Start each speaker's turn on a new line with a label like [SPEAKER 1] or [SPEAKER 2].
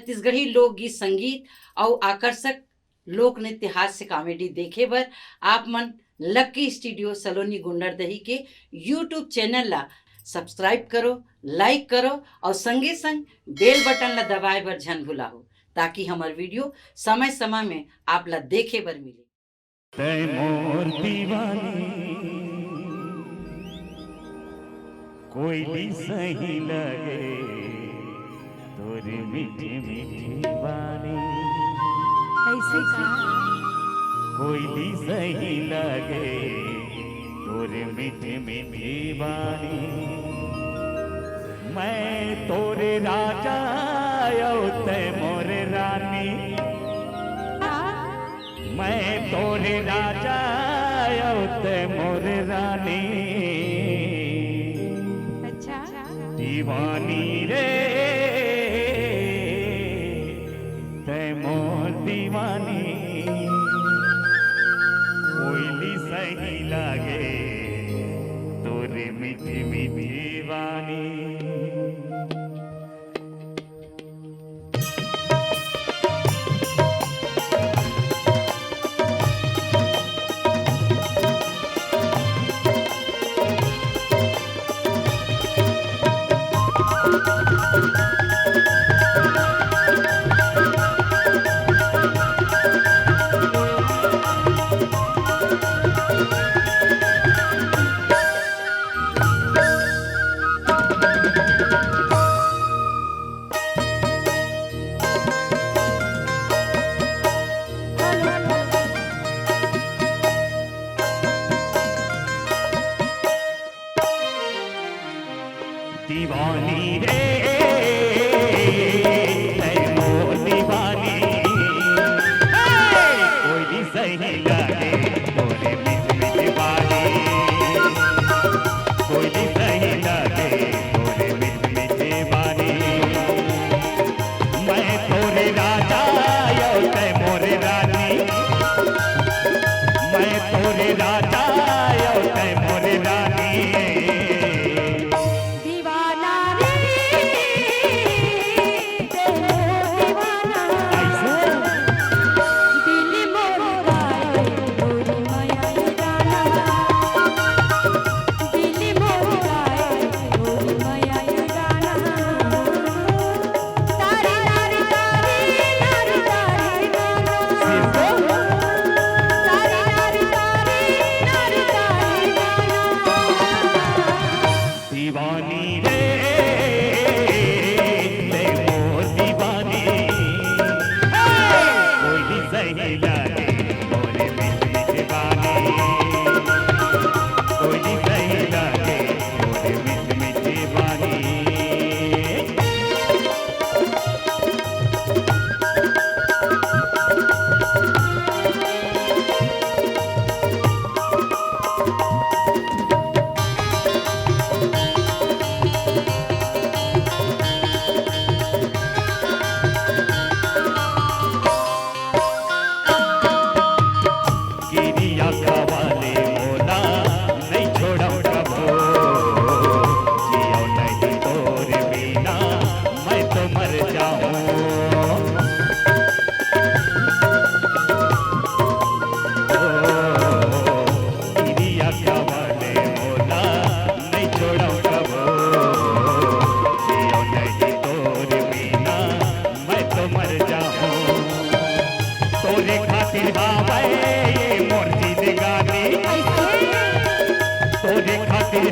[SPEAKER 1] छत्तीसगढ़ी लोकगीत संगीत और आकर्षक लोक नृत्य हास्य कॉमेडी देखे बर आप मन लक्की स्टूडियो सलोनी गुंडरदही के यूट्यूब चैनल ला सब्सक्राइब करो, लाइक करो और संगे संग बेल बटन ला दबाए बर झन भुलाओ ताकि हमार वीडियो समय समय में आप ला देखे बर मिले।
[SPEAKER 2] तै मोर दीवानी कोई भी सही लगे तोरी मीठी मीठी बानी,
[SPEAKER 3] ऐसे का
[SPEAKER 2] कोई भी सही लगे तोरी मीठी मीठी बानी। मैं तोरे राजा और तै मोरे रानी, मैं तोरे राजा और तै मोरे रानी।
[SPEAKER 3] अच्छा
[SPEAKER 2] दीवानी रे तै मोर दीवानी, कोयली सही लागे तोरे मीठी मीठी वानी। दीवानी रे तै मोर दीवानी, कोई भी सही लगे तोरे मीठी मीठी बानी, कोई भी सही लगे तोरे मीठी मीठी बानी। मैं तोरे राजा और तै मोरे रानी, मैं तोरे राजा और तै मोरे रानी। दीवानी रे तै मोर दीवानी, कोई भी सही लगे तोरे मीठी मीठी बानी, कोई भी सही लगे तोरे मीठी मीठी बानी। गिरिया कवाले मोला नहीं छोड़ा कबो, जियो नहीं तोरे बिना मैं तो मर जाऊं। गिरिया कवाले मोला नहीं छोड़ा कबो, जियो नहीं तोरे बिना मैं तो मर जाऊं। तोरे खातिर बाबा मोर जिंदगानी, तोरे खातिर